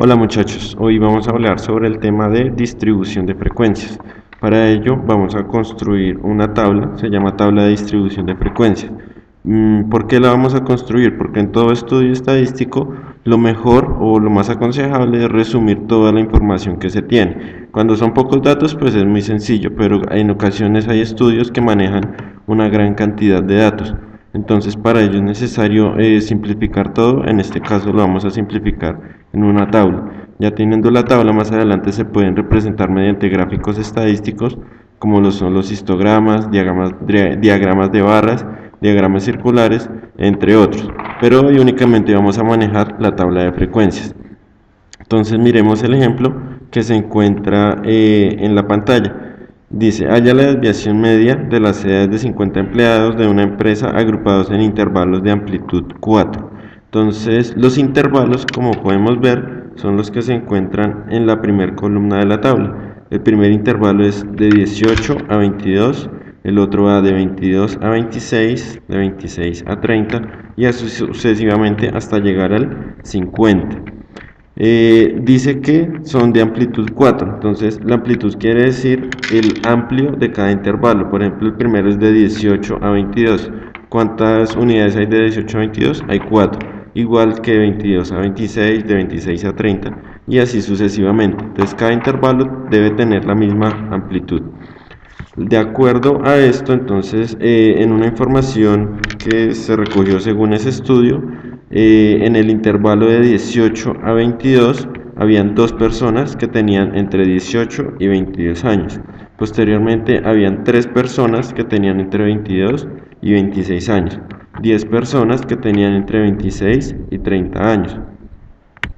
Hola muchachos, hoy vamos a hablar sobre el tema de distribución de frecuencias. Para ello vamos a construir una tabla, se llama tabla de distribución de frecuencias. ¿Por qué la vamos a construir? Porque en todo estudio estadístico lo mejor o lo más aconsejable es resumir toda la información que se tiene. Cuando son pocos datos pues es muy sencillo, pero en ocasiones hay estudios que manejan una gran cantidad de datos. Entonces para ello es necesario simplificar todo, en este caso lo vamos a simplificar en una tabla. Ya teniendo la tabla más adelante se pueden representar mediante gráficos estadísticos como lo son los histogramas, diagramas de barras, diagramas circulares, entre otros. Pero hoy únicamente vamos a manejar la tabla de frecuencias. Entonces miremos el ejemplo que se encuentra en la pantalla. Dice, halla la desviación media de las sedes de 50 empleados de una empresa agrupados en intervalos de amplitud 4. Entonces, los intervalos, como podemos ver, son los que se encuentran en la primera columna de la tabla. El primer intervalo es de 18 a 22, el otro va de 22 a 26, de 26 a 30 y así sucesivamente hasta llegar al 50. Dice que son de amplitud 4, entonces la amplitud quiere decir el amplio de cada intervalo. Por ejemplo, el primero es de 18 a 22. ¿Cuántas unidades hay de 18 a 22? Hay 4, igual que de 22 a 26, de 26 a 30 y así sucesivamente. Entonces cada intervalo debe tener la misma amplitud. De acuerdo a esto, entonces, en una información que se recogió según ese estudio, en el intervalo de 18 a 22 habían dos personas que tenían entre 18 y 22 años. Posteriormente habían tres personas que tenían entre 22 y 26 años, 10 personas que tenían entre 26 y 30 años.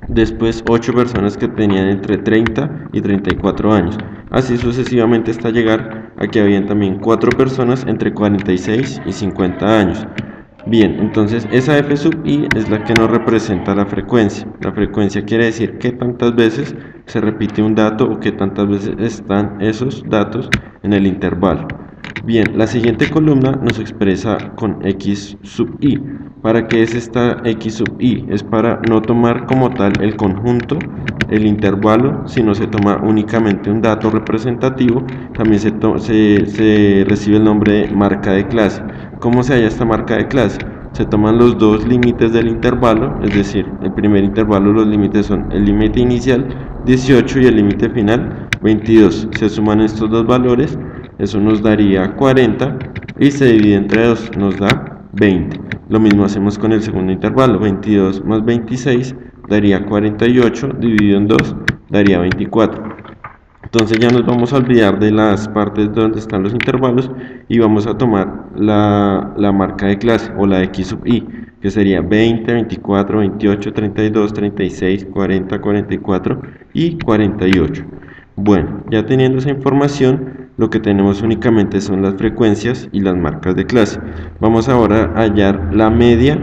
Después 8 personas que tenían entre 30 y 34 años. Así sucesivamente hasta llegar a que habían también 4 personas entre 46 y 50 años. Bien, entonces esa f sub i es la que nos representa la frecuencia. La frecuencia quiere decir qué tantas veces se repite un dato o qué tantas veces están esos datos en el intervalo. Bien, la siguiente columna nos expresa con x sub i. ¿Para qué es esta x sub i? Es para no tomar como tal el conjunto, el intervalo, sino se toma únicamente un dato representativo. También se recibe el nombre de marca de clase. ¿Cómo se halla esta marca de clase? Se toman los dos límites del intervalo, es decir, el primer intervalo, los límites son el límite inicial 18 y el límite final 22. Se suman estos dos valores, eso nos daría 40 y se divide entre 2, nos da 20. Lo mismo hacemos con el segundo intervalo, 22 más 26 daría 48, dividido en 2 daría 24. Entonces ya nos vamos a olvidar de las partes donde están los intervalos y vamos a tomar la marca de clase o la x sub i, que sería 20, 24, 28, 32, 36, 40, 44 y 48. Bueno, ya teniendo esa información, lo que tenemos únicamente son las frecuencias y las marcas de clase. Vamos ahora a hallar la media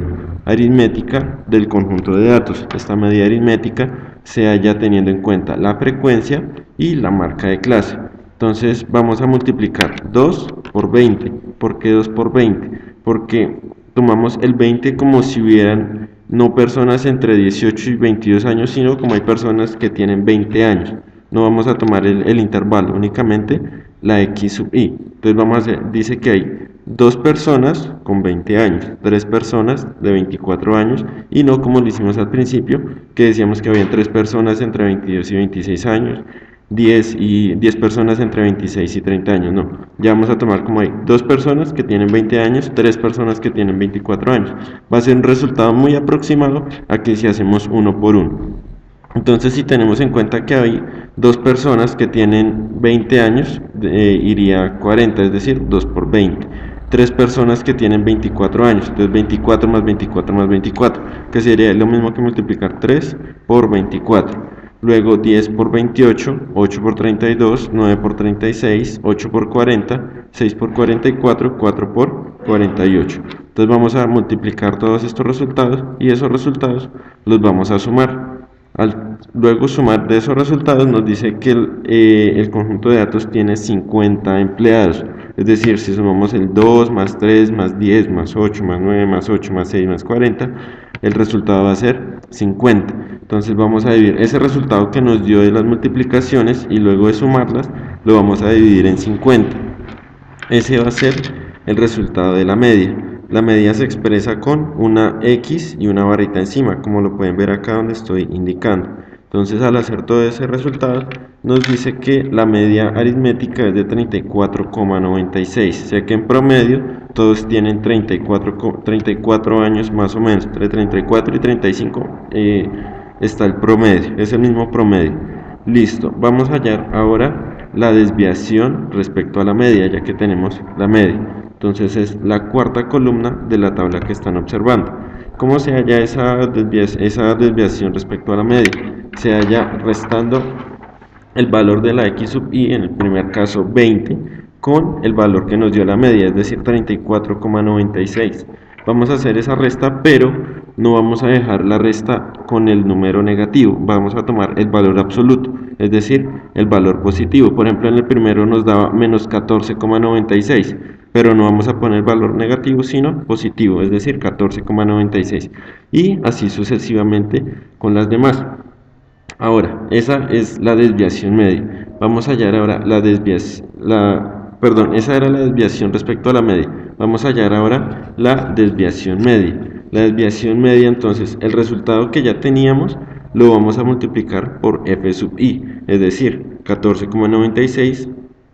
aritmética del conjunto de datos. Esta media aritmética se halla teniendo en cuenta la frecuencia y la marca de clase. Entonces vamos a multiplicar 2 por 20. ¿Por qué 2 por 20? Porque tomamos el 20 como si hubieran no personas entre 18 y 22 años, sino como hay personas que tienen 20 años. No vamos a tomar el intervalo, únicamente la x sub i. Entonces vamos a hacer, dice que hay dos personas con 20 años, tres personas de 24 años y no como lo hicimos al principio, que decíamos que habían tres personas entre 22 y 26 años, 10 personas entre 26 y 30 años, no. Ya vamos a tomar como hay dos personas que tienen 20 años, tres personas que tienen 24 años. Va a ser un resultado muy aproximado a que si hacemos uno por uno. Entonces, si tenemos en cuenta que hay dos personas que tienen 20 años, iría 40, es decir, 2 por 20. Tres personas que tienen 24 años, entonces 24 más 24 más 24, que sería lo mismo que multiplicar 3 por 24. Luego 10 por 28, 8 por 32, 9 por 36, 8 por 40, 6 por 44, 4 por 48. Entonces vamos a multiplicar todos estos resultados y esos resultados los vamos a sumar. Al luego sumar de esos resultados nos dice que el conjunto de datos tiene 50 empleados. Es decir, si sumamos el 2 más 3 más 10 más 8 más 9 más 8 más 6 más 40, el resultado va a ser 50. Entonces vamos a dividir ese resultado que nos dio de las multiplicaciones y luego de sumarlas, lo vamos a dividir en 50. Ese va a ser el resultado de la media. La media se expresa con una X y una barrita encima, como lo pueden ver acá donde estoy indicando. Entonces al hacer todo ese resultado, nos dice que la media aritmética es de 34,96. O sea que en promedio todos tienen 34 años más o menos. Entre 34 y 35 está el promedio, es el mismo promedio. Listo, vamos a hallar ahora la desviación respecto a la media, ya que tenemos la media. Entonces es la cuarta columna de la tabla que están observando. ¿Cómo se halla esa desviación respecto a la media? Se halla restando el valor de la x sub i, en el primer caso 20, con el valor que nos dio la media, es decir, 34,96. Vamos a hacer esa resta, pero no vamos a dejar la resta con el número negativo, vamos a tomar el valor absoluto, es decir, el valor positivo. Por ejemplo, en el primero nos daba menos 14,96, pero no vamos a poner valor negativo, sino positivo, es decir, 14,96. Y así sucesivamente con las demás. Ahora, esa es la desviación media. Vamos a hallar ahora la desviación, esa era la desviación respecto a la media. Vamos a hallar ahora la desviación media. La desviación media, entonces, el resultado que ya teníamos lo vamos a multiplicar por f sub i, es decir, 14,96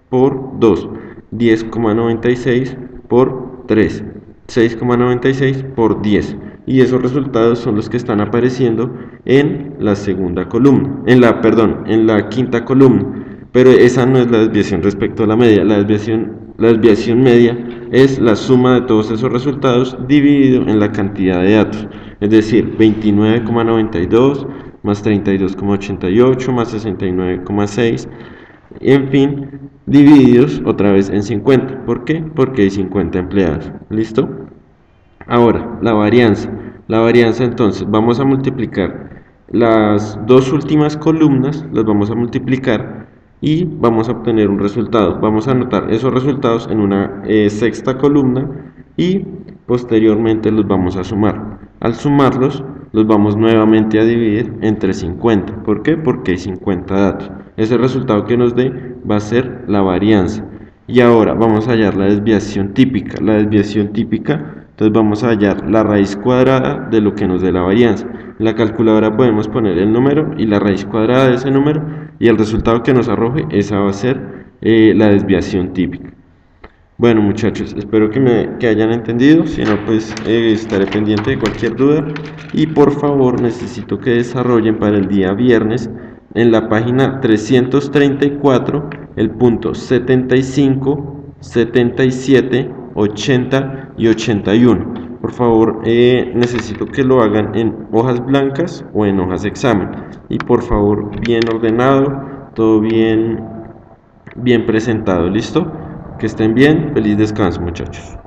por 2, 10,96 por 3, 6,96 por 10. Y esos resultados son los que están apareciendo en la segunda columna, en la quinta columna. Pero esa no es la desviación respecto a la media. La desviación media es la suma de todos esos resultados dividido en la cantidad de datos. Es decir, 29,92 más 32,88 más 69,6. En fin, divididos otra vez en 50. ¿Por qué? Porque hay 50 empleados. ¿Listo? Ahora, la varianza. La varianza, entonces, vamos a multiplicar las dos últimas columnas, las vamos a multiplicar y vamos a obtener un resultado. Vamos a anotar esos resultados en una sexta columna y posteriormente los vamos a sumar. Al sumarlos, los vamos nuevamente a dividir entre 50. ¿Por qué? Porque hay 50 datos. Ese resultado que nos dé va a ser la varianza. Y ahora vamos a hallar la desviación típica. La desviación típica, entonces vamos a hallar la raíz cuadrada de lo que nos dé la varianza. En la calculadora podemos poner el número y la raíz cuadrada de ese número y el resultado que nos arroje, esa va a ser la desviación típica. Bueno, muchachos, espero que hayan entendido. Si no, pues estaré pendiente de cualquier duda. Y por favor, necesito que desarrollen para el día viernes en la página 334 el punto 75, 77, 80 y 81. Por favor, necesito que lo hagan en hojas blancas o en hojas examen. Y por favor, bien ordenado, todo bien presentado. ¿Listo? Que estén bien. Feliz descanso, muchachos.